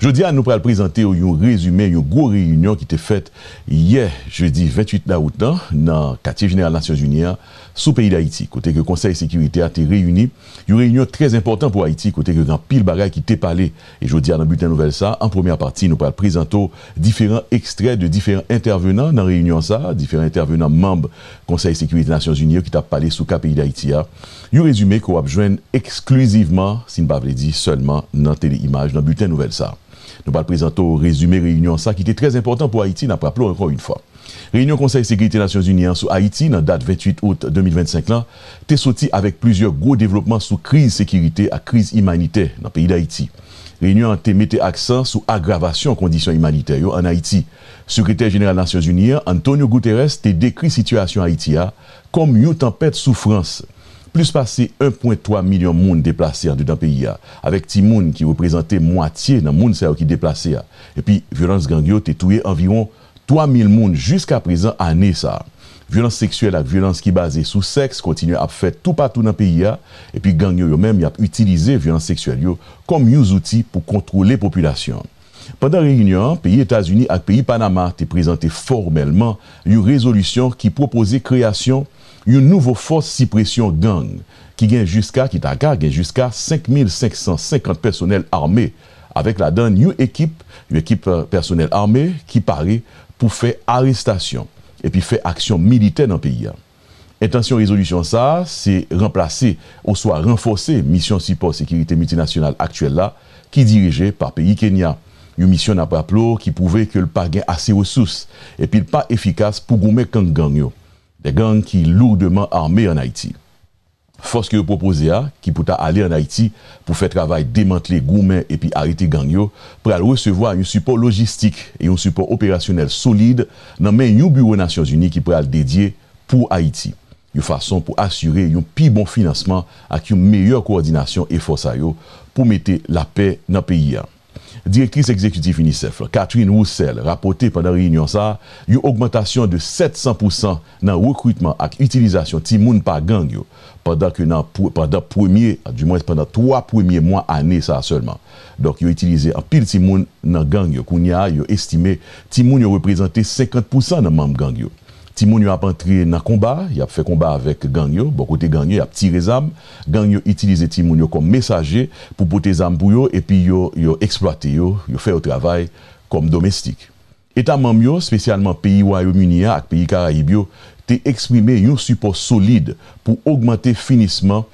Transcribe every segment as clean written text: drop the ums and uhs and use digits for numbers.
Je dis à nous pour présenter un résumé, une grosse réunion qui était faite hier, jeudi 28 août, dans le quartier général des Nations Unies, sous le pays d'Haïti. Côté que le Conseil de sécurité a été réuni, une réunion très importante pour Haïti, côté que grand pile bagaille qui était parlé. Et je dis à dans le bulletin nouvelle ça, en première partie, nous pourrons présenter différents extraits de différents intervenants dans la réunion ça, différents intervenants membres du Conseil de sécurité des Nations Unies qui ont parlé sous le pays d'Haïti. Un résumé qu'on va joindre exclusivement, si ne pas dire seulement, dans Téléimage, dans le bulletin nouvelle ça. Nous allons présenter au résumé réunion ça qui était très important pour Haïti, nous rappelons encore une fois. Réunion Conseil de sécurité des Nations Unies sur Haïti, dans date 28 août 2025, là, t'es sorti avec plusieurs gros développements sous crise sécurité et crise humanitaire dans le pays d'Haïti. Réunion a mis accent sur aggravation conditions humanitaires en Haïti. Secrétaire général des Nations Unies, Antonio Guterres, a décrit la situation Haïti comme une tempête souffrance. Plus passé 1,3 million de monde déplacés dans le pays, avec ti moun qui représentait moitié dans le monde qui déplacé. Et puis, violence gangyo a tué environ 3000 moun jusqu'à présent année ça. Violence sexuelle et violence qui basée sur sexe continue à faire tout partout dans le pays. Et puis, gangyo yo même y a utilisé violence sexuelle yo comme un outil pour contrôler la population. Pendant la réunion, pays États-Unis et pays Panama ont présenté formellement une résolution qui proposait création une nouvelle force suppression gang qui gagne jusqu'à 5550 personnels armés avec la donne une équipe personnelle armée qui paraît pour faire arrestation et puis faire action militaire dans le pays. Intention résolution ça, c'est remplacer ou soit renforcer mission support sécurité multinationale actuelle là qui dirigée par pays Kenya. Une mission n'a pas qui prouvait que le pas gain assez ressources et puis pas efficace pour gommer gang yo. Des gangs qui lourdement armés en Haïti. Force que vous proposez qui peut aller en Haïti pour faire travail démanteler gourmet et puis arrêter gang yo pour recevoir un support logistique et un support opérationnel solide dans un bureau des Nations Unies qui pourrait dédié pour Haïti. Une façon pour assurer un plus bon financement avec une meilleure coordination et force pour mettre la paix dans le pays. Directrice exécutive UNICEF, Catherine Roussel, rapporté pendant la réunion ça, une augmentation de 700% dans le recrutement et l'utilisation de Timoun par gang pendant 3 premiers mois année ça seulement. Donc, ils ont utilisé un pile Timoun dans gang yo. Kounya, ils ont estimé Timoun représenté 50% dans membre gang yo. Timoun a entré dans le combat, il a fait combat avec gang yo, bon côté gang yo, il a tiré les armes, gang yo utilisé Timoun comme messager pour porter les armes pour yo et puis yo exploité yo fait au travail comme domestique. État membre yo, spécialement pays Royaume-Uni et pays Caraïbes yo, t'ai exprimé un support solide pour augmenter financement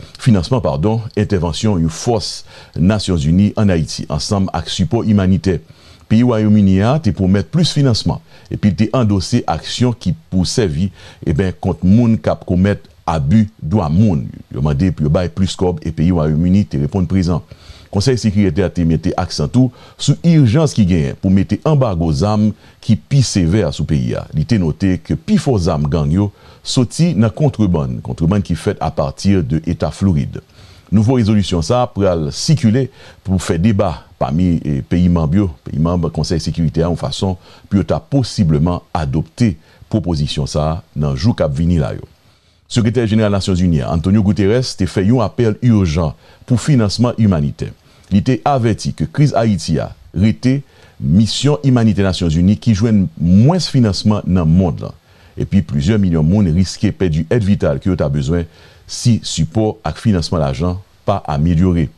intervention une force Nations Unies en Haïti ensemble avec support humanitaire. Pays Royaume-Uni te pour mettre plus financement et puis te endosser action qui pour servir contre moun k'ap commettre abus droit moun. Yo mandé pour bailler plus cob et pays Royaume-Uni te répondre présent. Conseil sécurité a te mettre accent tout sur urgence qui gagne pour mettre embargo zam qui pi sévère sous pays a. Il était noté que pi fort zam gang yo sorti dans contrebande qui fait à partir de État Floride. Nouvelle résolution ça pour circuler pour faire débat parmi les pays membres du Conseil de sécurité en façon pour possiblement adopter proposition ça dans le jour qui vient là. Secrétaire général des Nations Unies, Antonio Guterres, a fait un appel urgent pour financement humanitaire. Il était averti que crise Haïti a été mission humanitaire des Nations Unies qui joue moins de financement dans le monde là. Et puis plusieurs millions de monde risquent de perdre aide vitale qui a besoin si support et financement d'argent pas amélioré.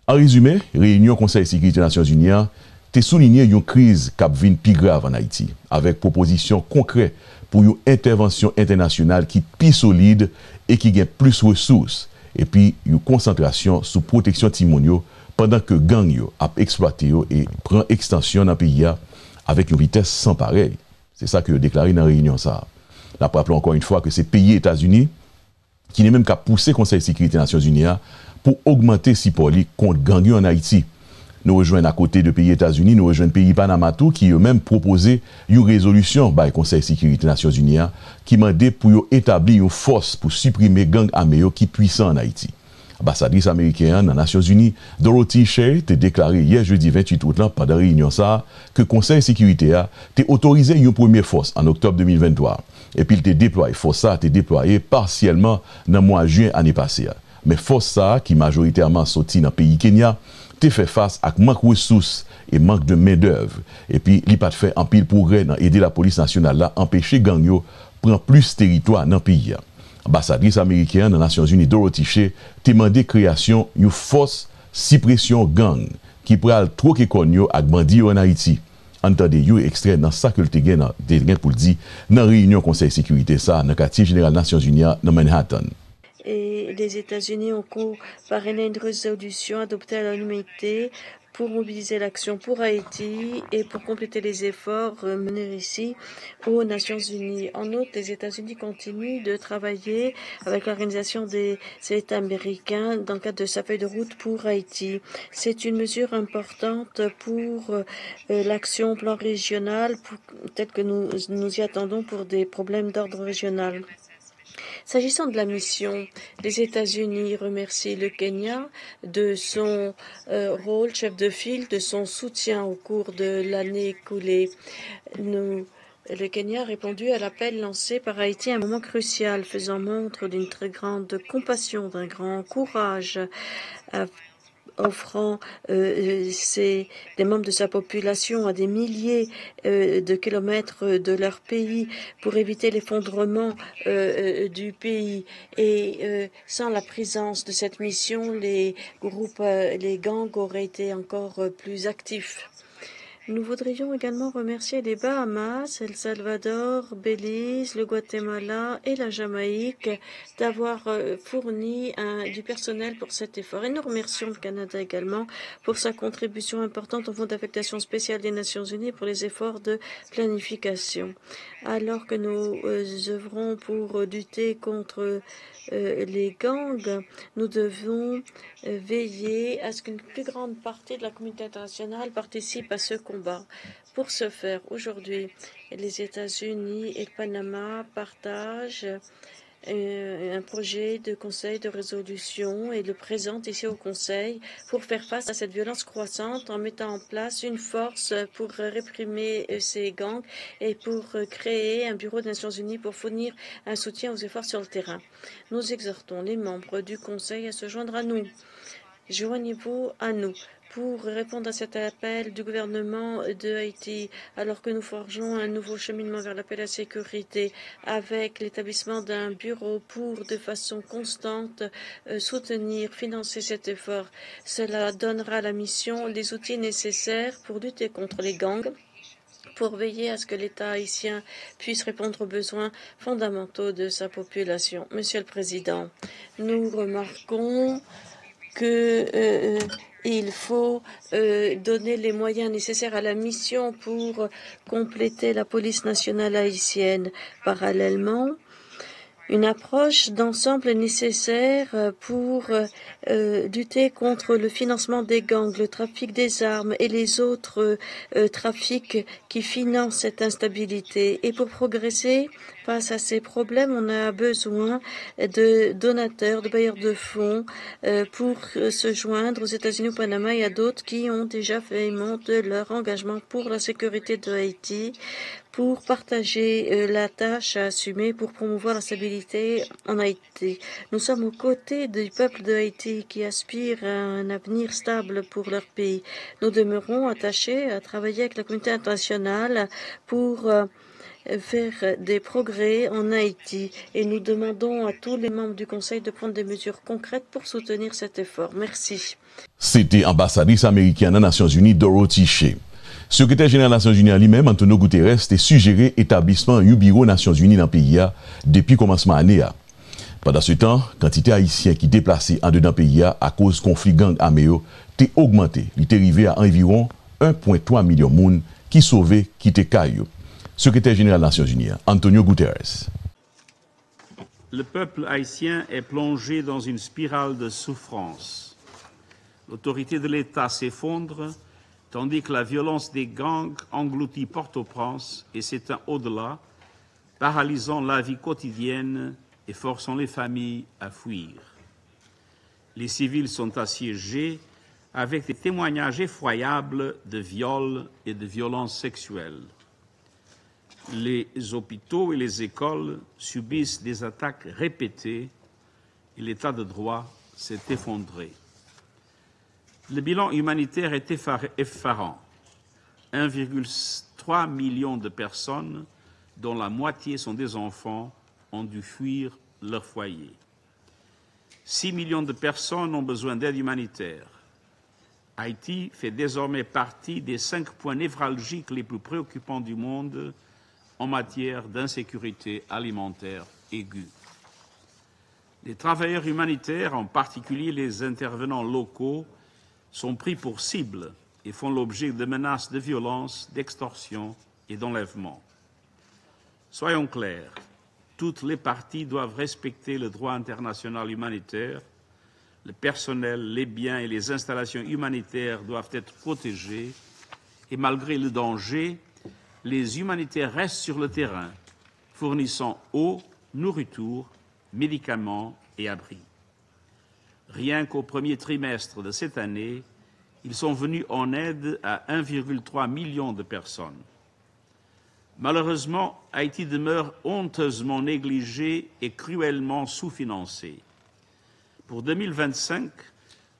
En résumé, réunion Conseil de sécurité des Nations Unies a souligné une crise qui vient plus grave en Haïti, avec proposition concrète pour une intervention internationale qui est plus solide et qui gagne plus de ressources, et puis une concentration sur protection timonio pendant que gang yo a exploité et prend extension dans le pays avec une vitesse sans pareil. C'est ça que déclaré dans la réunion ça. Là, pour rappeler encore une fois que c'est pays États-Unis qui n'est même qu'à pousser le Conseil de sécurité des Nations Unies pour augmenter si poli contre gang en Haïti. Nous rejoignons à côté de pays États-Unis, nous rejoignons pays Panama tout qui eux-mêmes proposé une résolution par le Conseil de sécurité des Nations Unies qui demandait pour établir une force pour supprimer gang armé qui puissant en Haïti. Ambassadrice américaine dans les Nations Unies, Dorothy Shea, a déclaré hier jeudi 28 août pendant la réunion ça que le Conseil de sécurité a autorisé une première force en octobre 2023. Et puis il a déployé force ça, a déployé partiellement dans le mois de juin l'année passée. Mais force ça qui majoritairement sorti dans le pays Kenya, te fait face à manque de ressources et manque de main-d'œuvre. Et puis, il pas fait un pile progrès dans aider la police nationale à empêcher gang yo prendre plus de territoire dans le pays. Ambassadrice américaine dans les Nations Unies, Dorothy Shea, a demandé création d'une force suppression gang qui pourrait trop éconyo avec bandits en Haïti. Entendez you extrait dans ça que le tégen pour le dire dans réunion Conseil de sécurité ça dans le quartier général des Nations Unies dans Manhattan. Et les États-Unis ont parrainé une résolution adoptée à l'unanimité pour mobiliser l'action pour Haïti et pour compléter les efforts menés ici aux Nations Unies. En outre, les États-Unis continuent de travailler avec l'Organisation des États américains dans le cadre de sa feuille de route pour Haïti. C'est une mesure importante pour l'action au plan régional, telle que nous y attendons pour des problèmes d'ordre régional. S'agissant de la mission, les États-Unis remercient le Kenya de son rôle chef de file, de son soutien au cours de l'année écoulée. Le Kenya a répondu à l'appel lancé par Haïti à un moment crucial, faisant montre d'une très grande compassion, d'un grand courage, offrant des membres de sa population à des milliers de kilomètres de leur pays pour éviter l'effondrement du pays. Et sans la présence de cette mission, les gangs auraient été encore plus actifs. Nous voudrions également remercier les Bahamas, El Salvador, Belize, le Guatemala et la Jamaïque d'avoir fourni du personnel pour cet effort. Et nous remercions le Canada également pour sa contribution importante au Fonds d'affectation spéciale des Nations Unies pour les efforts de planification. Alors que nous œuvrons pour lutter contre les gangs, nous devons veiller à ce qu'une plus grande partie de la communauté internationale participe à ce combat. Pour ce faire, aujourd'hui, les États-Unis et le Panama partagent un projet de conseil de résolution et le présentent ici au Conseil pour faire face à cette violence croissante en mettant en place une force pour réprimer ces gangs et pour créer un bureau des Nations Unies pour fournir un soutien aux efforts sur le terrain. Nous exhortons les membres du Conseil à se joindre à nous. Joignez-vous à nous pour répondre à cet appel du gouvernement de Haïti, alors que nous forgeons un nouveau cheminement vers la paix et la sécurité, avec l'établissement d'un bureau pour, de façon constante, soutenir, financer cet effort. Cela donnera à la mission les outils nécessaires pour lutter contre les gangs, pour veiller à ce que l'État haïtien puisse répondre aux besoins fondamentaux de sa population. Monsieur le Président, nous remarquons qu'il faut donner les moyens nécessaires à la mission pour compléter la police nationale haïtienne. Parallèlement, une approche d'ensemble est nécessaire pour lutter contre le financement des gangs, le trafic des armes et les autres trafics qui financent cette instabilité. Et pour progresser face à ces problèmes, on a besoin de donateurs, de bailleurs de fonds pour se joindre aux États-Unis, au Panama et à d'autres qui ont déjà fait montre de leur engagement pour la sécurité de Haïti, pour partager la tâche à assumer pour promouvoir la stabilité en Haïti. Nous sommes aux côtés du peuple de Haïti qui aspire à un avenir stable pour leur pays. Nous demeurons attachés à travailler avec la communauté internationale pour faire des progrès en Haïti et nous demandons à tous les membres du Conseil de prendre des mesures concrètes pour soutenir cet effort. Merci. C'était ambassadrice américaine des Nations Unies, Dorothy Shea. Secrétaire général des Nations Unies lui-même, Antonio Guterres, a suggéré l'établissement du bureau des Nations Unies dans le pays depuis le commencement de l'année. Pendant ce temps, la quantité haïtienne qui déplacée en dedans pays à cause du conflit gang armé a augmenté. Il est arrivé à environ 1,3 million de personnes qui sauvées, qui étaient caillou. Secrétaire général des Nations Unies, Antonio Guterres. Le peuple haïtien est plongé dans une spirale de souffrance. L'autorité de l'État s'effondre, tandis que la violence des gangs engloutit Port-au-Prince et s'éteint au-delà, paralysant la vie quotidienne et forçant les familles à fuir. Les civils sont assiégés avec des témoignages effroyables de viols et de violences sexuelles. Les hôpitaux et les écoles subissent des attaques répétées et l'état de droit s'est effondré. Le bilan humanitaire est effarant. 1,3 million de personnes, dont la moitié sont des enfants, ont dû fuir leur foyer. 6 millions de personnes ont besoin d'aide humanitaire. Haïti fait désormais partie des 5 points névralgiques les plus préoccupants du monde en matière d'insécurité alimentaire aiguë. Les travailleurs humanitaires, en particulier les intervenants locaux, sont pris pour cible et font l'objet de menaces de violence, d'extorsion et d'enlèvement. Soyons clairs, toutes les parties doivent respecter le droit international humanitaire. Le personnel, les biens et les installations humanitaires doivent être protégés et malgré le danger, les humanitaires restent sur le terrain, fournissant eau, nourriture, médicaments et abris. Rien qu'au premier trimestre de cette année, ils sont venus en aide à 1,3 million de personnes. Malheureusement, Haïti demeure honteusement négligé et cruellement sous-financé. Pour 2025,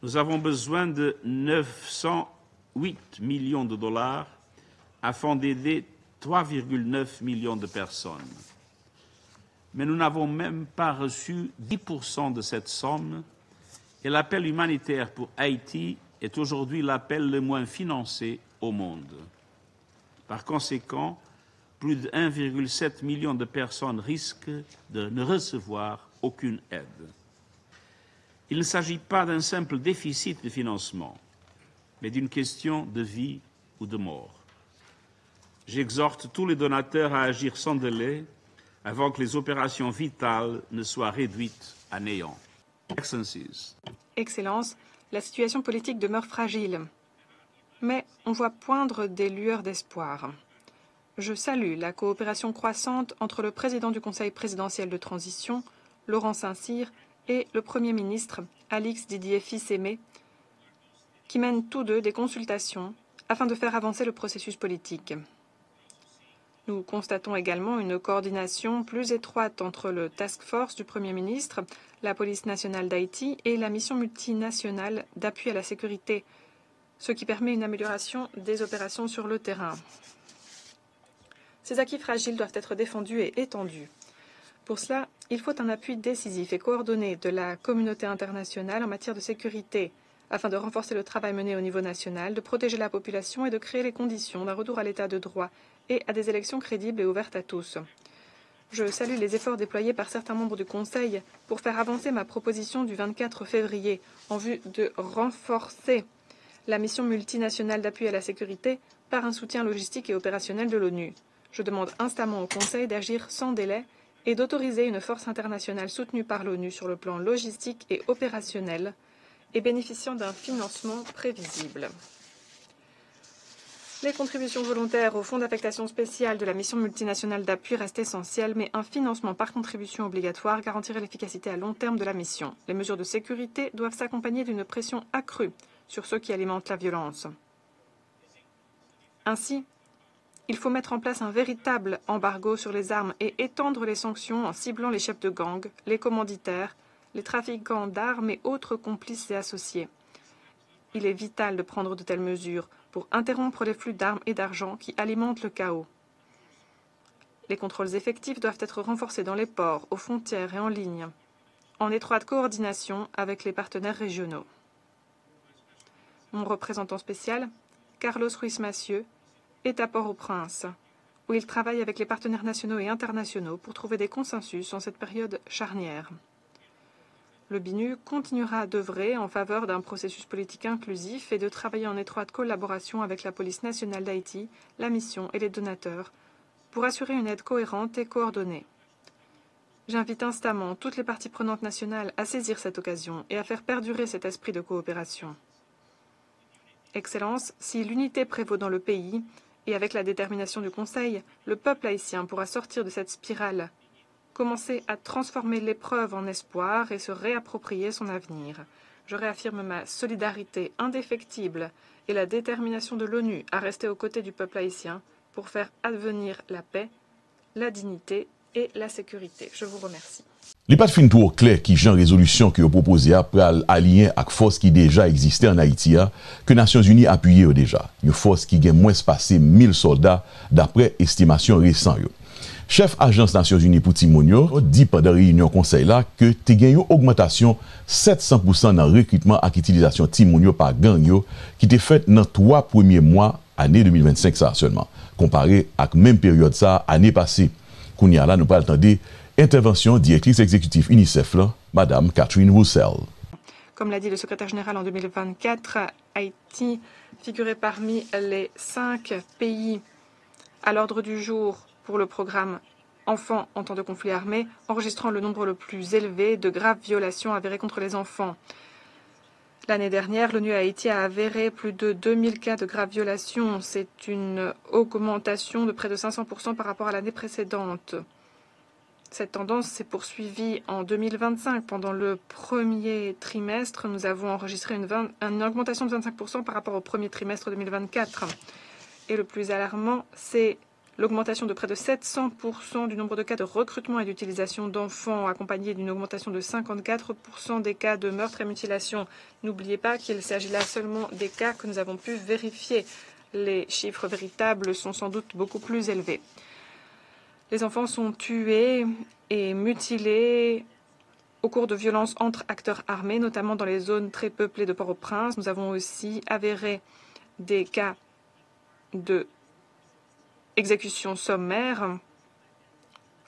nous avons besoin de 908 millions de dollars afin d'aider 3,9 millions de personnes. Mais nous n'avons même pas reçu 10% de cette somme et l'appel humanitaire pour Haïti est aujourd'hui l'appel le moins financé au monde. Par conséquent, plus de 1,7 million de personnes risquent de ne recevoir aucune aide. Il ne s'agit pas d'un simple déficit de financement, mais d'une question de vie ou de mort. J'exhorte tous les donateurs à agir sans délai avant que les opérations vitales ne soient réduites à néant. Excellencies. Excellences, la situation politique demeure fragile, mais on voit poindre des lueurs d'espoir. Je salue la coopération croissante entre le président du Conseil présidentiel de transition, Laurent Saint-Cyr, et le Premier ministre, Alix Didier Fils-Aimé, qui mènent tous deux des consultations afin de faire avancer le processus politique. Nous constatons également une coordination plus étroite entre le Task Force du Premier ministre, la Police nationale d'Haïti et la mission multinationale d'appui à la sécurité, ce qui permet une amélioration des opérations sur le terrain. Ces acquis fragiles doivent être défendus et étendus. Pour cela, il faut un appui décisif et coordonné de la communauté internationale en matière de sécurité, afin de renforcer le travail mené au niveau national, de protéger la population et de créer les conditions d'un retour à l'état de droit et à des élections crédibles et ouvertes à tous. Je salue les efforts déployés par certains membres du Conseil pour faire avancer ma proposition du 24 février en vue de renforcer la mission multinationale d'appui à la sécurité par un soutien logistique et opérationnel de l'ONU. Je demande instamment au Conseil d'agir sans délai et d'autoriser une force internationale soutenue par l'ONU sur le plan logistique et opérationnel et bénéficiant d'un financement prévisible. Les contributions volontaires au fonds d'affectation spéciale de la mission multinationale d'appui restent essentielles, mais un financement par contribution obligatoire garantirait l'efficacité à long terme de la mission. Les mesures de sécurité doivent s'accompagner d'une pression accrue sur ceux qui alimentent la violence. Ainsi, il faut mettre en place un véritable embargo sur les armes et étendre les sanctions en ciblant les chefs de gang, les commanditaires, les trafiquants d'armes et autres complices et associés. Il est vital de prendre de telles mesures pour interrompre les flux d'armes et d'argent qui alimentent le chaos. Les contrôles effectifs doivent être renforcés dans les ports, aux frontières et en ligne, en étroite coordination avec les partenaires régionaux. Mon représentant spécial, Carlos Ruiz-Massieu, est à Port-au-Prince, où il travaille avec les partenaires nationaux et internationaux pour trouver des consensus en cette période charnière. Le BINU continuera d'œuvrer en faveur d'un processus politique inclusif et de travailler en étroite collaboration avec la Police nationale d'Haïti, la mission et les donateurs pour assurer une aide cohérente et coordonnée. J'invite instamment toutes les parties prenantes nationales à saisir cette occasion et à faire perdurer cet esprit de coopération. Excellences, si l'unité prévaut dans le pays, et avec la détermination du Conseil, le peuple haïtien pourra sortir de cette spirale, commencer à transformer l'épreuve en espoir et se réapproprier son avenir. Je réaffirme ma solidarité indéfectible et la détermination de l'ONU à rester aux côtés du peuple haïtien pour faire advenir la paix, la dignité et la sécurité. Je vous remercie. Les pas de fin tour clair qui Jean résolution que vous proposez après allier avec force qui déjà existait en Haïti que Nations Unies appuyé déjà. Une force qui gagne moins passé 1000 soldats d'après estimation récente. Chef agence Nations Unies pour Timonio dit pendant réunion conseil là que te gagne une augmentation 700% dans le recrutement et utilisation Timonio par gang yo qui était faite dans 3 premiers mois année 2025 ça seulement comparé à la même période ça année passée. Kounia là nous pas attendre intervention directrice exécutive UNICEF là, Madame Catherine Roussel. Comme l'a dit le secrétaire général en 2024, Haïti figurait parmi les 5 pays à l'ordre du jour pour le programme Enfants en temps de conflit armé, enregistrant le nombre le plus élevé de graves violations avérées contre les enfants. L'année dernière, l'ONU à Haïti a avéré plus de 2000 cas de graves violations. C'est une augmentation de près de 500% par rapport à l'année précédente. Cette tendance s'est poursuivie en 2025. Pendant le premier trimestre, nous avons enregistré une augmentation de 25% par rapport au premier trimestre 2024. Et le plus alarmant, c'est l'augmentation de près de 700% du nombre de cas de recrutement et d'utilisation d'enfants, accompagné d'une augmentation de 54% des cas de meurtre et mutilation. N'oubliez pas qu'il s'agit là seulement des cas que nous avons pu vérifier. Les chiffres véritables sont sans doute beaucoup plus élevés. Les enfants sont tués et mutilés au cours de violences entre acteurs armés, notamment dans les zones très peuplées de Port-au-Prince. Nous avons aussi avéré des cas de exécution sommaire,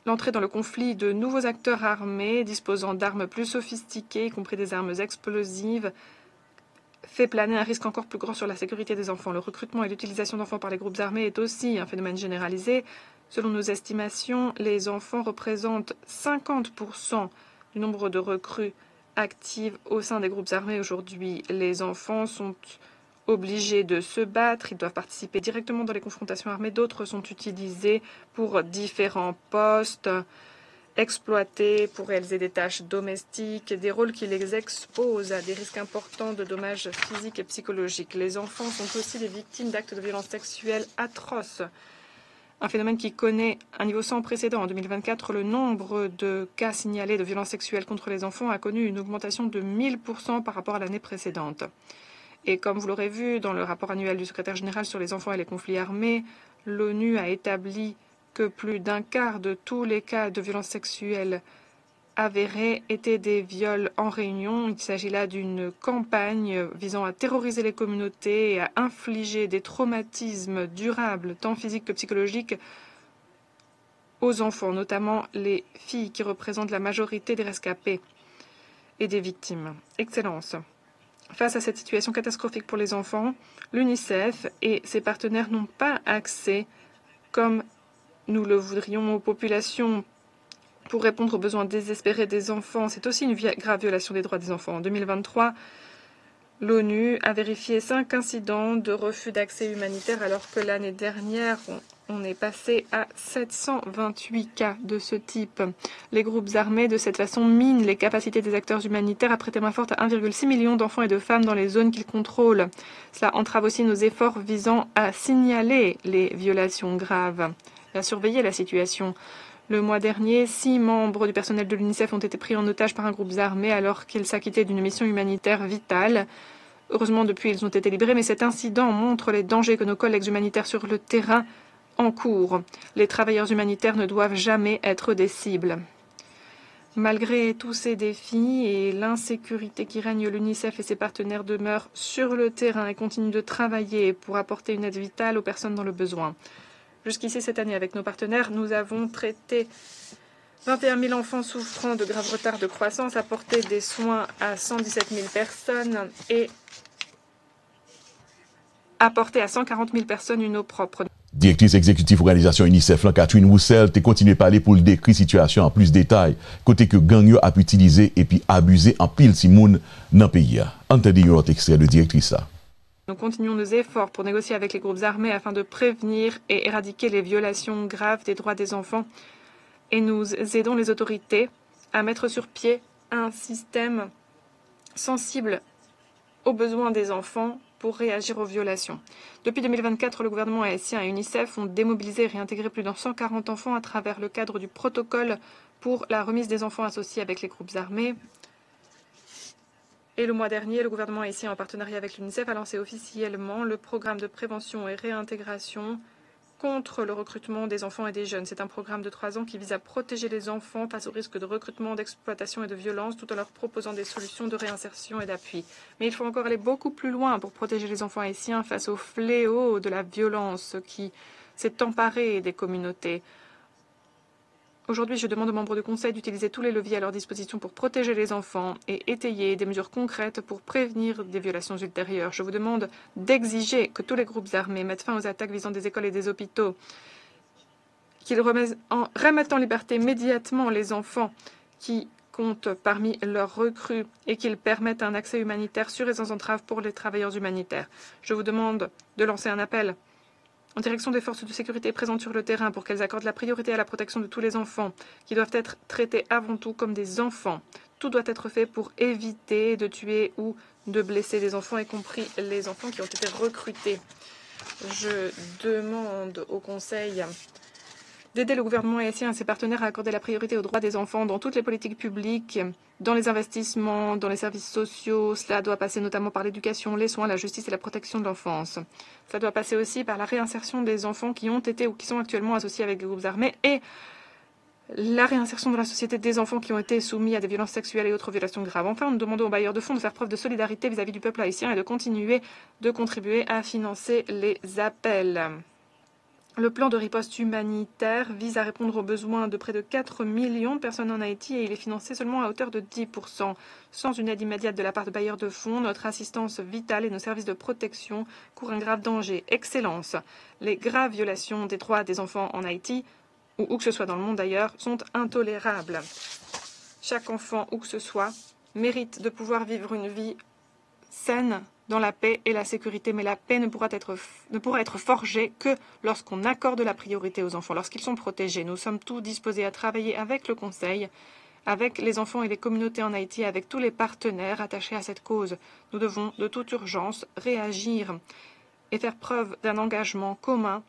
l'entrée dans le conflit de nouveaux acteurs armés disposant d'armes plus sophistiquées, y compris des armes explosives, fait planer un risque encore plus grand sur la sécurité des enfants. Le recrutement et l'utilisation d'enfants par les groupes armés est aussi un phénomène généralisé. Selon nos estimations, les enfants représentent 50% du nombre de recrues actives au sein des groupes armés aujourd'hui. Les enfants sont obligés de se battre, ils doivent participer directement dans les confrontations armées. D'autres sont utilisés pour différents postes, exploités pour réaliser des tâches domestiques, des rôles qui les exposent à des risques importants de dommages physiques et psychologiques. Les enfants sont aussi des victimes d'actes de violence sexuelle atroces. Un phénomène qui connaît un niveau sans précédent. En 2024, le nombre de cas signalés de violences sexuelles contre les enfants a connu une augmentation de 1000% par rapport à l'année précédente. Et comme vous l'aurez vu dans le rapport annuel du secrétaire général sur les enfants et les conflits armés, l'ONU a établi que plus d'un quart de tous les cas de violences sexuelles avérés étaient des viols en réunion. Il s'agit là d'une campagne visant à terroriser les communautés et à infliger des traumatismes durables, tant physiques que psychologiques, aux enfants, notamment les filles qui représentent la majorité des rescapés et des victimes. Excellence. Face à cette situation catastrophique pour les enfants, l'UNICEF et ses partenaires n'ont pas accès, comme nous le voudrions, aux populations pour répondre aux besoins désespérés des enfants. C'est aussi une grave violation des droits des enfants. En 2023, l'ONU a vérifié 5 incidents de refus d'accès humanitaire, alors que l'année dernière, on est passé à 728 cas de ce type. Les groupes armés, de cette façon, minent les capacités des acteurs humanitaires à prêter main forte à 1,6 million d'enfants et de femmes dans les zones qu'ils contrôlent. Cela entrave aussi nos efforts visant à signaler les violations graves et à surveiller la situation. Le mois dernier, 6 membres du personnel de l'UNICEF ont été pris en otage par un groupe armé alors qu'ils s'acquittaient d'une mission humanitaire vitale. Heureusement, depuis, ils ont été libérés, mais cet incident montre les dangers que nos collègues humanitaires sur le terrain encourent. Les travailleurs humanitaires ne doivent jamais être des cibles. Malgré tous ces défis et l'insécurité qui règne, l'UNICEF et ses partenaires demeurent sur le terrain et continuent de travailler pour apporter une aide vitale aux personnes dans le besoin. Jusqu'ici, cette année, avec nos partenaires, nous avons traité 21 000 enfants souffrant de graves retards de croissance, apporté des soins à 117 000 personnes et apporté à 140 000 personnes une eau propre. Directrice exécutive organisation UNICEF, Catherine Roussel, te continue à parler pour le décrire situation en plus de détails, côté que gang yo a pu utiliser et puis abuser en pile si moun dans le pays. Entendez un autre extrait de directrice. Nous continuons nos efforts pour négocier avec les groupes armés afin de prévenir et éradiquer les violations graves des droits des enfants. Et nous aidons les autorités à mettre sur pied un système sensible aux besoins des enfants pour réagir aux violations. Depuis 2024, le gouvernement haïtien et UNICEF ont démobilisé et réintégré plus de 140 enfants à travers le cadre du protocole pour la remise des enfants associés avec les groupes armés. Et le mois dernier, le gouvernement haïtien, en partenariat avec l'UNICEF, a lancé officiellement le programme de prévention et réintégration contre le recrutement des enfants et des jeunes. C'est un programme de 3 ans qui vise à protéger les enfants face au risque de recrutement, d'exploitation et de violence, tout en leur proposant des solutions de réinsertion et d'appui. Mais il faut encore aller beaucoup plus loin pour protéger les enfants haïtiens face au fléau de la violence qui s'est emparé des communautés. Aujourd'hui, je demande aux membres du Conseil d'utiliser tous les leviers à leur disposition pour protéger les enfants et étayer des mesures concrètes pour prévenir des violations ultérieures. Je vous demande d'exiger que tous les groupes armés mettent fin aux attaques visant des écoles et des hôpitaux, qu'ils remettent en liberté immédiatement les enfants qui comptent parmi leurs recrues et qu'ils permettent un accès humanitaire sûr et sans entrave pour les travailleurs humanitaires. Je vous demande de lancer un appel en direction des forces de sécurité présentes sur le terrain pour qu'elles accordent la priorité à la protection de tous les enfants, qui doivent être traités avant tout comme des enfants. Tout doit être fait pour éviter de tuer ou de blesser des enfants, y compris les enfants qui ont été recrutés. Je demande au Conseil d'aider le gouvernement haïtien et ses partenaires à accorder la priorité aux droits des enfants dans toutes les politiques publiques, dans les investissements, dans les services sociaux. Cela doit passer notamment par l'éducation, les soins, la justice et la protection de l'enfance. Ça doit passer aussi par la réinsertion des enfants qui ont été ou qui sont actuellement associés avec des groupes armés et la réinsertion dans la société des enfants qui ont été soumis à des violences sexuelles et autres violations graves. Enfin, nous demandons aux bailleurs de fonds de faire preuve de solidarité vis-à-vis du peuple haïtien et de continuer de contribuer à financer les appels. Le plan de riposte humanitaire vise à répondre aux besoins de près de 4 millions de personnes en Haïti et il est financé seulement à hauteur de 10%. Sans une aide immédiate de la part de bailleurs de fonds, notre assistance vitale et nos services de protection courent un grave danger. Excellence. Les graves violations des droits des enfants en Haïti, ou où que ce soit dans le monde d'ailleurs, sont intolérables. Chaque enfant, où que ce soit, mérite de pouvoir vivre une vie saine, dans la paix et la sécurité, mais la paix ne pourra être forgée que lorsqu'on accorde la priorité aux enfants, lorsqu'ils sont protégés. Nous sommes tous disposés à travailler avec le Conseil, avec les enfants et les communautés en Haïti, avec tous les partenaires attachés à cette cause. Nous devons de toute urgence réagir et faire preuve d'un engagement commun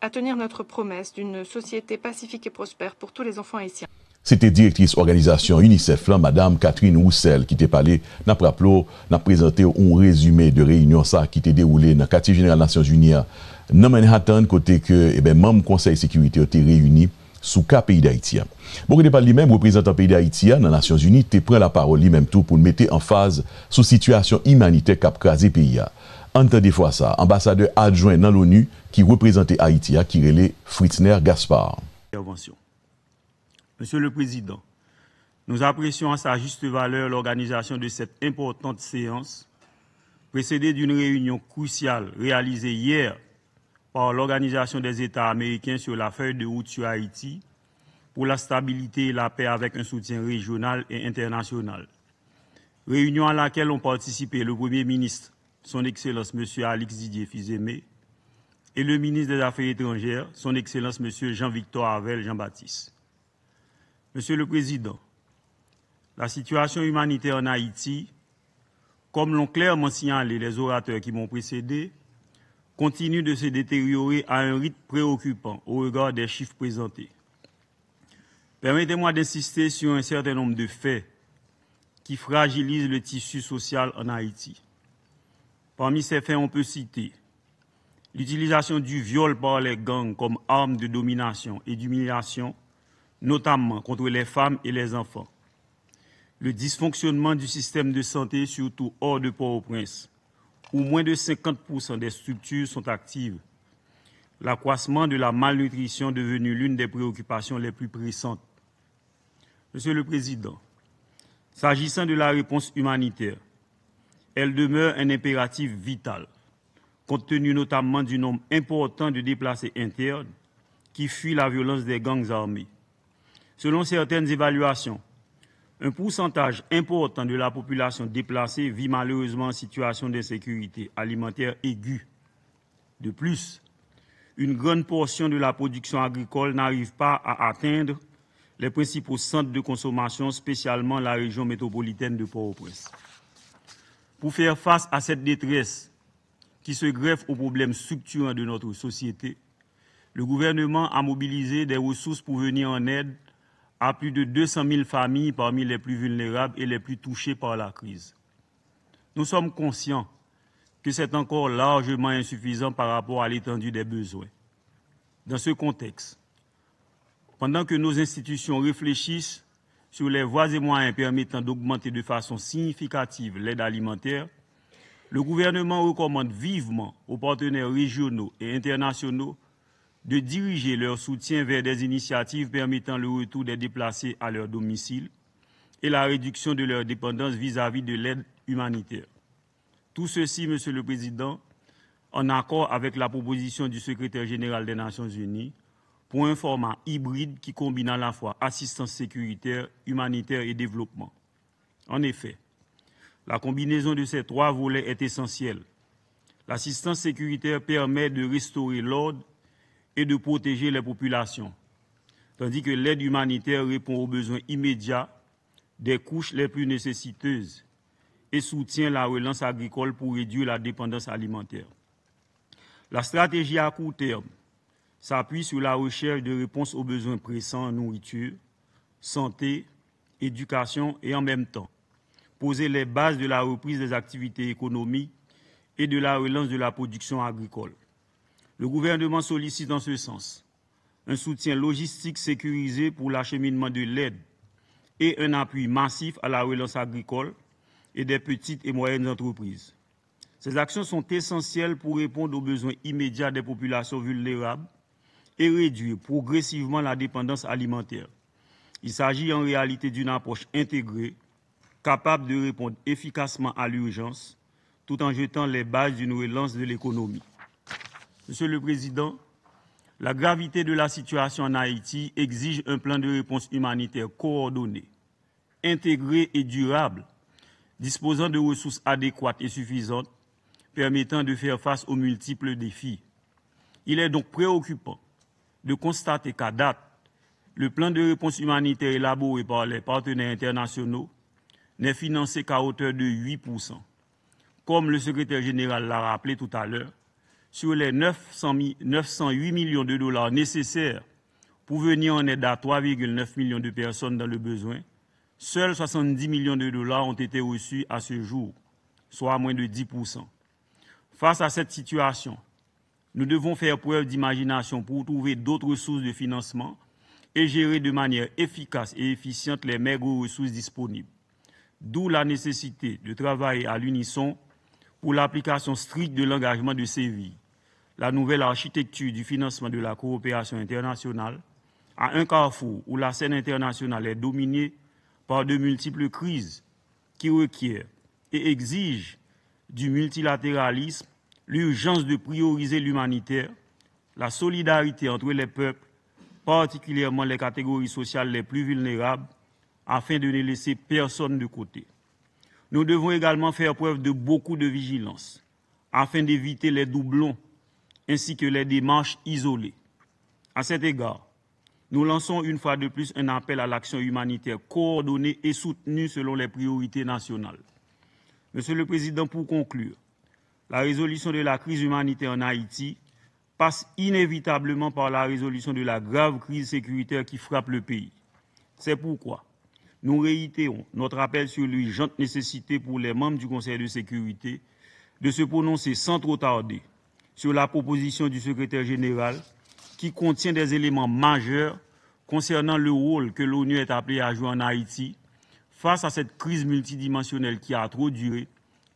à tenir notre promesse d'une société pacifique et prospère pour tous les enfants haïtiens. C'était directrice organisation UNICEF, là, Madame Catherine Roussel, qui était parlé, n'a présenté un résumé de réunion ça qui était déroulé dans le quartier général des Nations Unies, dans Manhattan, côté que, membre Conseil de sécurité été réunis sous cas pays d'Haïti. Bon, il pas lui-même, représentant pays d'Haïti dans les Nations Unies, te prend la parole lui-même tout pour mettre en phase sous situation humanitaire qu'a crasé pays. Entendez fois ça, ambassadeur adjoint dans l'ONU qui représentait Haïti, qui relait Fritzner Gaspard. Monsieur le Président, nous apprécions à sa juste valeur l'organisation de cette importante séance, précédée d'une réunion cruciale réalisée hier par l'Organisation des États américains sur la feuille de route sur Haïti pour la stabilité et la paix avec un soutien régional et international. Réunion à laquelle ont participé le Premier ministre, son Excellence M. Alix Didier Fils-Aimé, et le ministre des Affaires étrangères, son Excellence M. Jean-Victor Harvel Jean-Baptiste. Monsieur le Président, la situation humanitaire en Haïti, comme l'ont clairement signalé les orateurs qui m'ont précédé, continue de se détériorer à un rythme préoccupant au regard des chiffres présentés. Permettez-moi d'insister sur un certain nombre de faits qui fragilisent le tissu social en Haïti. Parmi ces faits, on peut citer l'utilisation du viol par les gangs comme arme de domination et d'humiliation, notamment contre les femmes et les enfants. Le dysfonctionnement du système de santé, surtout hors de Port-au-Prince, où moins de 50% des structures sont actives. L'accroissement de la malnutrition devenue l'une des préoccupations les plus pressantes. Monsieur le Président, s'agissant de la réponse humanitaire, elle demeure un impératif vital, compte tenu notamment du nombre important de déplacés internes qui fuient la violence des gangs armés. Selon certaines évaluations, un pourcentage important de la population déplacée vit malheureusement en situation d'insécurité alimentaire aiguë. De plus, une grande portion de la production agricole n'arrive pas à atteindre les principaux centres de consommation, spécialement la région métropolitaine de Port-au-Prince. Pour faire face à cette détresse, qui se greffent aux problèmes structurants de notre société, le gouvernement a mobilisé des ressources pour venir en aide à plus de 200 000 familles parmi les plus vulnérables et les plus touchées par la crise. Nous sommes conscients que c'est encore largement insuffisant par rapport à l'étendue des besoins. Dans ce contexte, pendant que nos institutions réfléchissent sur les voies et moyens permettant d'augmenter de façon significative l'aide alimentaire, le gouvernement recommande vivement aux partenaires régionaux et internationaux de diriger leur soutien vers des initiatives permettant le retour des déplacés à leur domicile et la réduction de leur dépendance vis-à-vis de l'aide humanitaire. Tout ceci, Monsieur le Président, en accord avec la proposition du secrétaire général des Nations Unies pour un format hybride qui combine à la fois assistance sécuritaire, humanitaire et développement. En effet, la combinaison de ces trois volets est essentielle. L'assistance sécuritaire permet de restaurer l'ordre et de protéger les populations, tandis que l'aide humanitaire répond aux besoins immédiats des couches les plus nécessiteuses et soutient la relance agricole pour réduire la dépendance alimentaire. La stratégie à court terme s'appuie sur la recherche de réponses aux besoins pressants en nourriture, santé, éducation et en même temps poser les bases de la reprise des activités économiques et de la relance de la production agricole. Le gouvernement sollicite dans ce sens un soutien logistique sécurisé pour l'acheminement de l'aide et un appui massif à la relance agricole et des petites et moyennes entreprises. Ces actions sont essentielles pour répondre aux besoins immédiats des populations vulnérables et réduire progressivement la dépendance alimentaire. Il s'agit en réalité d'une approche intégrée, capable de répondre efficacement à l'urgence, tout en jetant les bases d'une relance de l'économie. Monsieur le Président, la gravité de la situation en Haïti exige un plan de réponse humanitaire coordonné, intégré et durable, disposant de ressources adéquates et suffisantes, permettant de faire face aux multiples défis. Il est donc préoccupant de constater qu'à date, le plan de réponse humanitaire élaboré par les partenaires internationaux n'est financé qu'à hauteur de 8%. Comme le secrétaire général l'a rappelé tout à l'heure, sur les 908 millions de dollars nécessaires pour venir en aide à 3,9 millions de personnes dans le besoin, seuls 70 millions de dollars ont été reçus à ce jour, soit à moins de 10%. Face à cette situation, nous devons faire preuve d'imagination pour trouver d'autres sources de financement et gérer de manière efficace et efficiente les maigres ressources disponibles. D'où la nécessité de travailler à l'unisson pour l'application stricte de l'engagement de Séville, la nouvelle architecture du financement de la coopération internationale, à un carrefour où la scène internationale est dominée par de multiples crises qui requièrent et exigent du multilatéralisme, l'urgence de prioriser l'humanitaire, la solidarité entre les peuples, particulièrement les catégories sociales les plus vulnérables, afin de ne laisser personne de côté. Nous devons également faire preuve de beaucoup de vigilance, afin d'éviter les doublons, ainsi que les démarches isolées. À cet égard, nous lançons une fois de plus un appel à l'action humanitaire coordonnée et soutenue selon les priorités nationales. Monsieur le Président, pour conclure, la résolution de la crise humanitaire en Haïti passe inévitablement par la résolution de la grave crise sécuritaire qui frappe le pays. C'est pourquoi nous réitérons notre appel sur l'urgente nécessité pour les membres du Conseil de sécurité de se prononcer sans trop tarder sur la proposition du secrétaire général qui contient des éléments majeurs concernant le rôle que l'ONU est appelée à jouer en Haïti face à cette crise multidimensionnelle qui a trop duré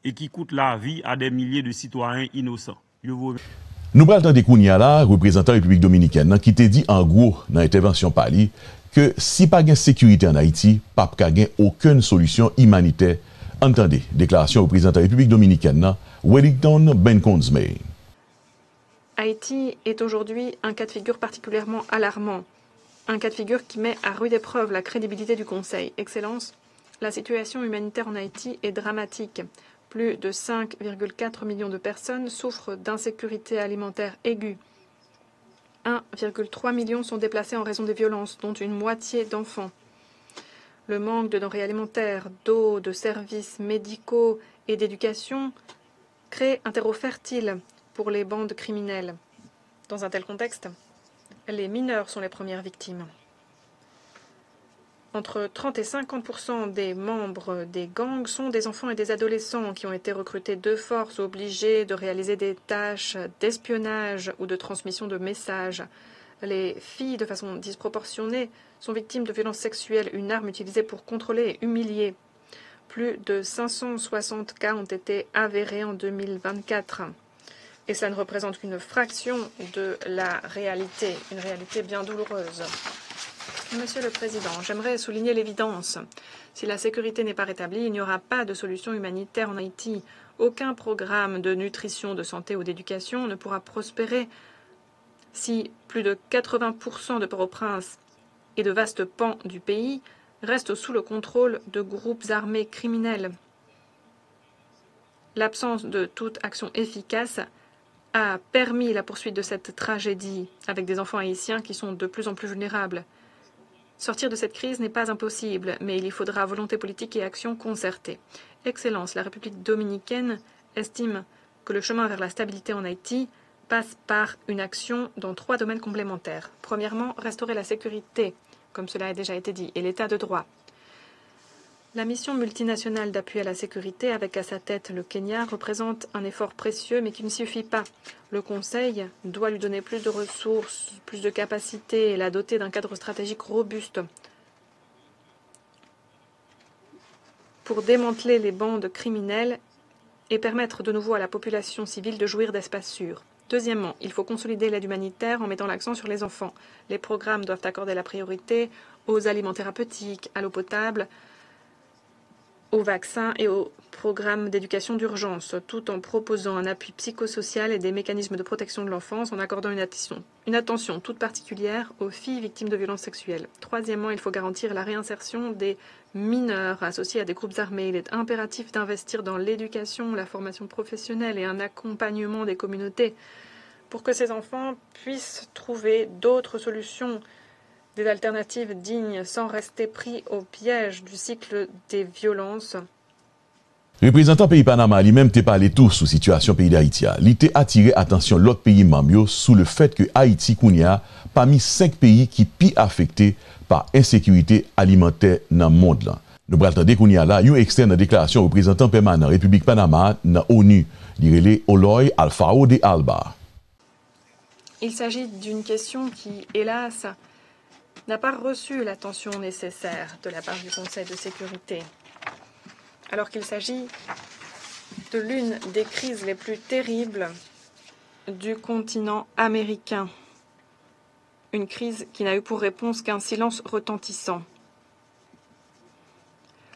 et qui coûte la vie à des milliers de citoyens innocents. Je vous remercie. Nous parlons de Kounia là, représentant de la République dominicaine, qui t'a dit en gros dans l'intervention Pali que si pas de sécurité en Haïti, pas de aucune solution humanitaire. Entendez, déclaration représentant de la République dominicaine, Wellington Benkonzme. Haïti est aujourd'hui un cas de figure particulièrement alarmant. Un cas de figure qui met à rude épreuve la crédibilité du Conseil. Excellence, la situation humanitaire en Haïti est dramatique. Plus de 5,4 millions de personnes souffrent d'insécurité alimentaire aiguë. 1,3 million sont déplacés en raison des violences, dont une moitié d'enfants. Le manque de denrées alimentaires, d'eau, de services médicaux et d'éducation crée un terreau fertile pour les bandes criminelles. Dans un tel contexte, les mineurs sont les premières victimes. Entre 30 et 50% des membres des gangs sont des enfants et des adolescents qui ont été recrutés de force, obligés de réaliser des tâches d'espionnage ou de transmission de messages. Les filles, de façon disproportionnée, sont victimes de violences sexuelles, une arme utilisée pour contrôler et humilier. Plus de 560 cas ont été avérés en 2024. Et cela ne représente qu'une fraction de la réalité, une réalité bien douloureuse. Monsieur le Président, j'aimerais souligner l'évidence. Si la sécurité n'est pas rétablie, il n'y aura pas de solution humanitaire en Haïti. Aucun programme de nutrition, de santé ou d'éducation ne pourra prospérer si plus de 80% de Port-au-Prince et de vastes pans du pays restent sous le contrôle de groupes armés criminels. L'absence de toute action efficace a permis la poursuite de cette tragédie avec des enfants haïtiens qui sont de plus en plus vulnérables. Sortir de cette crise n'est pas impossible, mais il y faudra volonté politique et action concertée. Excellence, la République dominicaine estime que le chemin vers la stabilité en Haïti passe par une action dans 3 domaines complémentaires. Premièrement, restaurer la sécurité, comme cela a déjà été dit, et l'état de droit. La mission multinationale d'appui à la sécurité, avec à sa tête le Kenya, représente un effort précieux, mais qui ne suffit pas. Le Conseil doit lui donner plus de ressources, plus de capacités et la doter d'un cadre stratégique robuste pour démanteler les bandes criminelles et permettre de nouveau à la population civile de jouir d'espaces sûrs. Deuxièmement, il faut consolider l'aide humanitaire en mettant l'accent sur les enfants. Les programmes doivent accorder la priorité aux aliments thérapeutiques, à l'eau potable, aux vaccins et aux programmes d'éducation d'urgence, tout en proposant un appui psychosocial et des mécanismes de protection de l'enfance, en accordant une attention toute particulière aux filles victimes de violences sexuelles. Troisièmement, il faut garantir la réinsertion des mineurs associés à des groupes armés. Il est impératif d'investir dans l'éducation, la formation professionnelle et un accompagnement des communautés pour que ces enfants puissent trouver d'autres solutions, des alternatives dignes, sans rester pris au piège du cycle des violences. Le représentant pays Panama lui-même t'a parlé tout sous situation pays d'Haïti. Il t'a attiré attention l'autre pays membres sous le fait que Haïti kounia parmi 5 pays qui pi affectés par insécurité alimentaire dans le monde là. Nous prenons des kounia là, une externe déclaration représentant permanent République Panama dans ONU, direlé Oloy Alfao de Alba. Il s'agit d'une question qui, hélas, n'a pas reçu l'attention nécessaire de la part du Conseil de sécurité, alors qu'il s'agit de l'une des crises les plus terribles du continent américain. Une crise qui n'a eu pour réponse qu'un silence retentissant.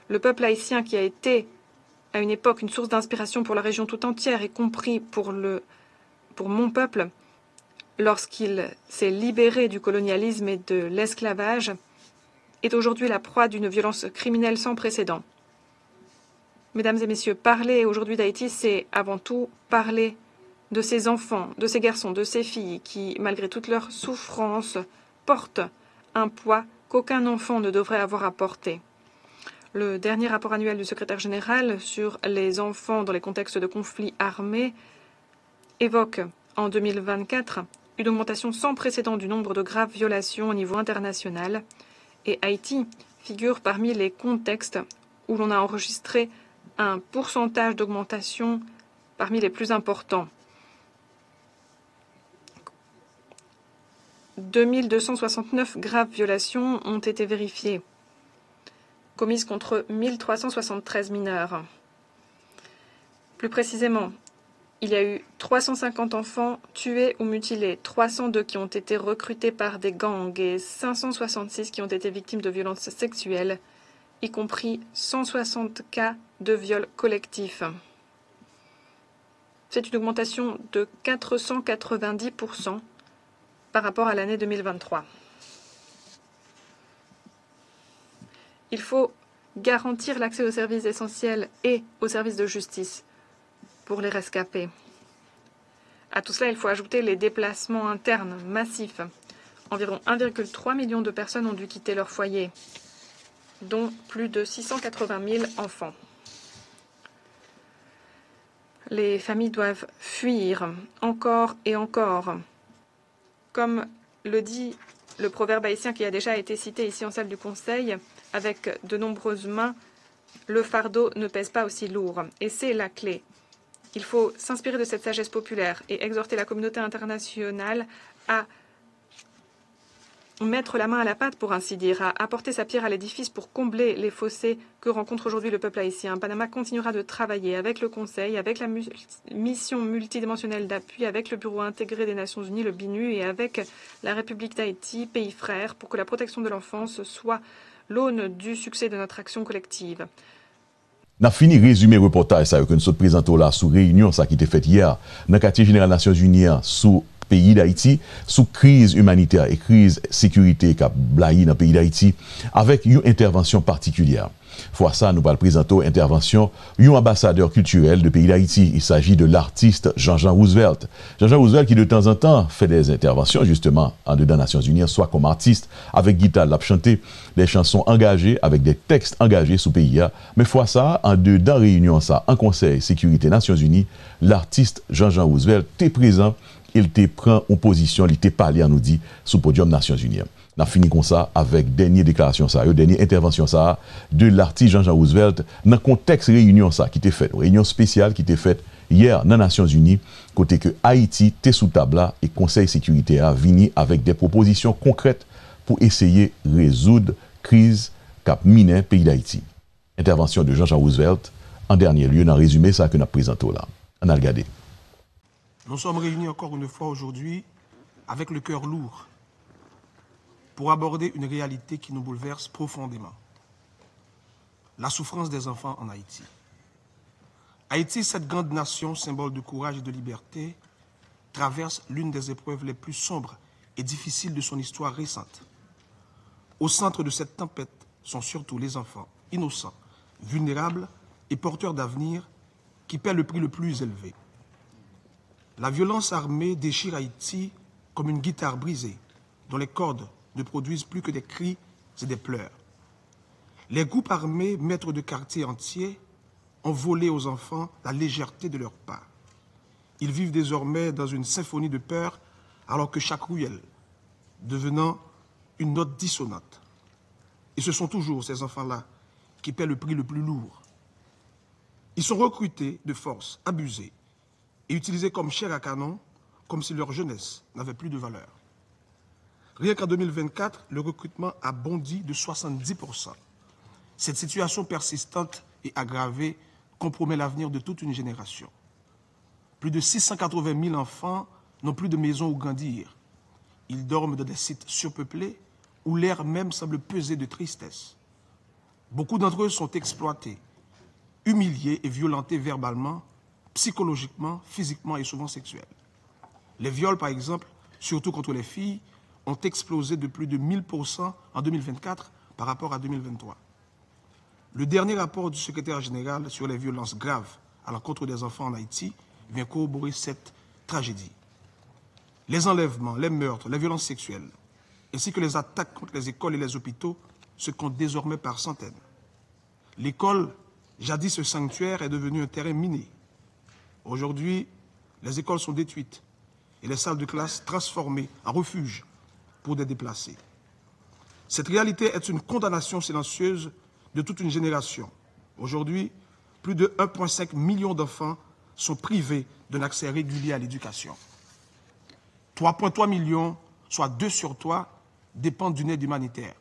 Le peuple haïtien, qui a été à une époque une source d'inspiration pour la région tout entière, y compris pour mon peuple, lorsqu'il s'est libéré du colonialisme et de l'esclavage, est aujourd'hui la proie d'une violence criminelle sans précédent. Mesdames et messieurs, parler aujourd'hui d'Haïti, c'est avant tout parler de ces enfants, de ces garçons, de ces filles qui, malgré toute leur souffrance, portent un poids qu'aucun enfant ne devrait avoir à porter. Le dernier rapport annuel du secrétaire général sur les enfants dans les contextes de conflits armés évoque en 2024 une augmentation sans précédent du nombre de graves violations au niveau international, et Haïti figure parmi les contextes où l'on a enregistré un pourcentage d'augmentation parmi les plus importants. 2269 graves violations ont été vérifiées, commises contre 1373 mineurs. Plus précisément, il y a eu 350 enfants tués ou mutilés, 302 qui ont été recrutés par des gangs et 566 qui ont été victimes de violences sexuelles, y compris 160 cas de viols collectifs. C'est une augmentation de 490% par rapport à l'année 2023. Il faut garantir l'accès aux services essentiels et aux services de justice pour les rescapés. À tout cela, il faut ajouter les déplacements internes massifs. Environ 1,3 million de personnes ont dû quitter leur foyer, dont plus de 680 000 enfants. les familles doivent fuir encore et encore. Comme le dit le proverbe haïtien qui a déjà été cité ici en salle du Conseil, avec de nombreuses mains, le fardeau ne pèse pas aussi lourd. Et c'est la clé. Il faut s'inspirer de cette sagesse populaire et exhorter la communauté internationale à mettre la main à la pâte, pour ainsi dire, à apporter sa pierre à l'édifice pour combler les fossés que rencontre aujourd'hui le peuple haïtien. Panama continuera de travailler avec le Conseil, avec la mission multidimensionnelle d'appui, avec le Bureau intégré des Nations Unies, le BINU, et avec la République d'Haïti, pays frère, pour que la protection de l'enfance soit l'aune du succès de notre action collective. N'a fini résumé reportage ça que nous sommes présentés là sous réunion ça qui était faite hier dans le quartier général des Nations Unies sous pays d'Haïti, sous crise humanitaire et crise sécurité qu'a blayi dans le pays d'Haïti avec une intervention particulière. Fois ça, nous allons présenter une intervention d'un ambassadeur culturel de pays d'Haïti. Il s'agit de l'artiste Jean-Jean Roosevelt. Jean-Jean Roosevelt qui de temps en temps fait des interventions justement en dedans des Nations Unies, soit comme artiste, avec guitare, l'a chanté des chansons engagées, avec des textes engagés sous pays. Mais fois ça, en dedans réunion ça, en Conseil Sécurité Nations Unies, l'artiste Jean-Jean Roosevelt était présent, il te prend en position, il te parlé, on nous dit, sous podium Nations Unies. On a fini comme ça avec dernière déclaration ça, dernière intervention ça de l'artiste Jean-Jean Roosevelt dans le contexte réunion ça qui était faite, réunion spéciale qui était faite hier dans les Nations Unies, côté que Haïti était sous table là et Conseil sécurité a venu avec des propositions concrètes pour essayer de résoudre crise cap miné pays d'Haïti. Intervention de Jean-Jean Roosevelt en dernier lieu dans résumé ça que nous présentons là. On a regardé. Nous sommes réunis encore une fois aujourd'hui avec le cœur lourd pour aborder une réalité qui nous bouleverse profondément. La souffrance des enfants en Haïti. Haïti, cette grande nation, symbole de courage et de liberté, traverse l'une des épreuves les plus sombres et difficiles de son histoire récente. Au centre de cette tempête sont surtout les enfants, innocents, vulnérables et porteurs d'avenir qui paient le prix le plus élevé. La violence armée déchire Haïti comme une guitare brisée, dont les cordes ne produisent plus que des cris et des pleurs. Les groupes armés, maîtres de quartiers entiers, ont volé aux enfants la légèreté de leur pas. Ils vivent désormais dans une symphonie de peur, alors que chaque ruelle devenant une note dissonante. Et ce sont toujours ces enfants-là qui paient le prix le plus lourd. Ils sont recrutés de force, abusés et utilisés comme chair à canon, comme si leur jeunesse n'avait plus de valeur. Rien qu'en 2024, le recrutement a bondi de 70%. Cette situation persistante et aggravée compromet l'avenir de toute une génération. Plus de 680 000 enfants n'ont plus de maison où grandir. Ils dorment dans des sites surpeuplés où l'air même semble peser de tristesse. Beaucoup d'entre eux sont exploités, humiliés et violentés verbalement, psychologiquement, physiquement et souvent sexuels. Les viols, par exemple, surtout contre les filles, ont explosé de plus de 1000% en 2024 par rapport à 2023. Le dernier rapport du secrétaire général sur les violences graves à l'encontre des enfants en Haïti vient corroborer cette tragédie. Les enlèvements, les meurtres, les violences sexuelles, ainsi que les attaques contre les écoles et les hôpitaux se comptent désormais par centaines. L'école, jadis ce sanctuaire, est devenue un terrain miné. Aujourd'hui, les écoles sont détruites et les salles de classe transformées en refuges pour des déplacés. Cette réalité est une condamnation silencieuse de toute une génération. Aujourd'hui, plus de 1,5 million d'enfants sont privés d'un accès régulier à l'éducation. 3,3 millions, soit 2 sur 3, dépendent d'une aide humanitaire.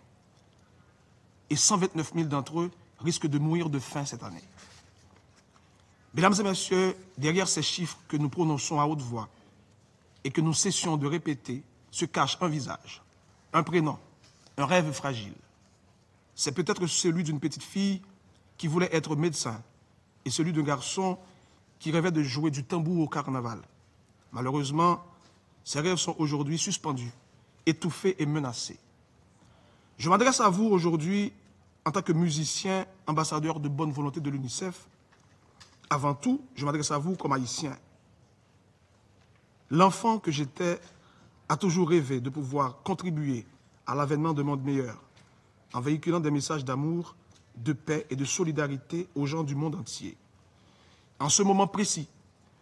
Et 129 000 d'entre eux risquent de mourir de faim cette année. Mesdames et messieurs, derrière ces chiffres que nous prononçons à haute voix et que nous cessions de répéter, se cache un visage, un prénom, un rêve fragile. C'est peut-être celui d'une petite fille qui voulait être médecin et celui d'un garçon qui rêvait de jouer du tambour au carnaval. Malheureusement, ces rêves sont aujourd'hui suspendus, étouffés et menacés. Je m'adresse à vous aujourd'hui en tant que musicien, ambassadeur de bonne volonté de l'UNICEF. Avant tout, je m'adresse à vous comme haïtien. L'enfant que j'étais a toujours rêvé de pouvoir contribuer à l'avènement d'un monde meilleur, en véhiculant des messages d'amour, de paix et de solidarité aux gens du monde entier. En ce moment précis,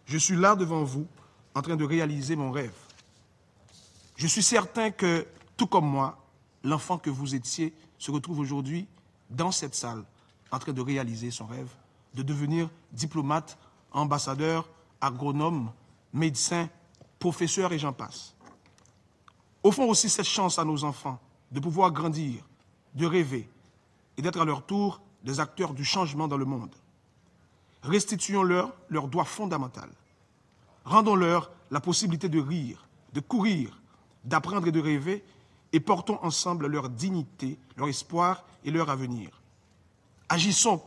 je suis là devant vous en train de réaliser mon rêve. Je suis certain que, tout comme moi, l'enfant que vous étiez se retrouve aujourd'hui dans cette salle en train de réaliser son rêve, de devenir diplomate, ambassadeur, agronome, médecin, professeur et j'en passe. Offrons aussi cette chance à nos enfants de pouvoir grandir, de rêver et d'être à leur tour des acteurs du changement dans le monde. Restituons-leur leur droit fondamental. Rendons-leur la possibilité de rire, de courir, d'apprendre et de rêver et portons ensemble leur dignité, leur espoir et leur avenir. Agissons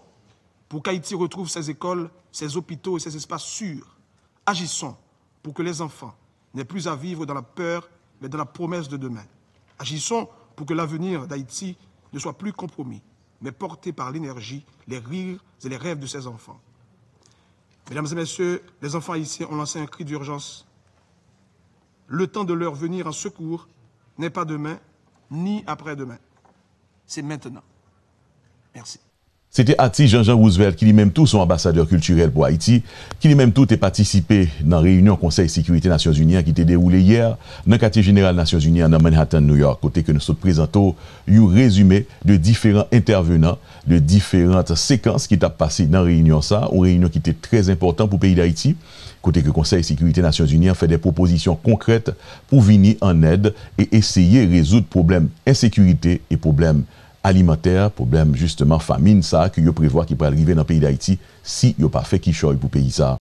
pour qu'Haïti retrouve ses écoles, ses hôpitaux et ses espaces sûrs. Agissons pour que les enfants n'aient plus à vivre dans la peur, mais dans la promesse de demain. Agissons pour que l'avenir d'Haïti ne soit plus compromis, mais porté par l'énergie, les rires et les rêves de ses enfants. Mesdames et messieurs, les enfants haïtiens ont lancé un cri d'urgence. Le temps de leur venir en secours n'est pas demain, ni après-demain. C'est maintenant. Merci. C'était Ati Jean-Jean Roosevelt qui lui-même tout son ambassadeur culturel pour Haïti, qui lui-même tout est participé dans la réunion Conseil de sécurité Nations Unies qui était déroulée hier dans le quartier général Nations Unies dans Manhattan, New York, côté que nous sommes présentons un résumé de différents intervenants, de différentes séquences qui ont passé dans la réunion ça, une réunion qui était très importante pour le pays d'Haïti, côté que le Conseil de sécurité Nations Unies a fait des propositions concrètes pour venir en aide et essayer de résoudre problèmes d'insécurité et problèmes alimentaire, problème justement famine, ça, que yo prévoit qui peut arriver dans le pays d'Haïti si yo pas fait qui choy pour le pays ça.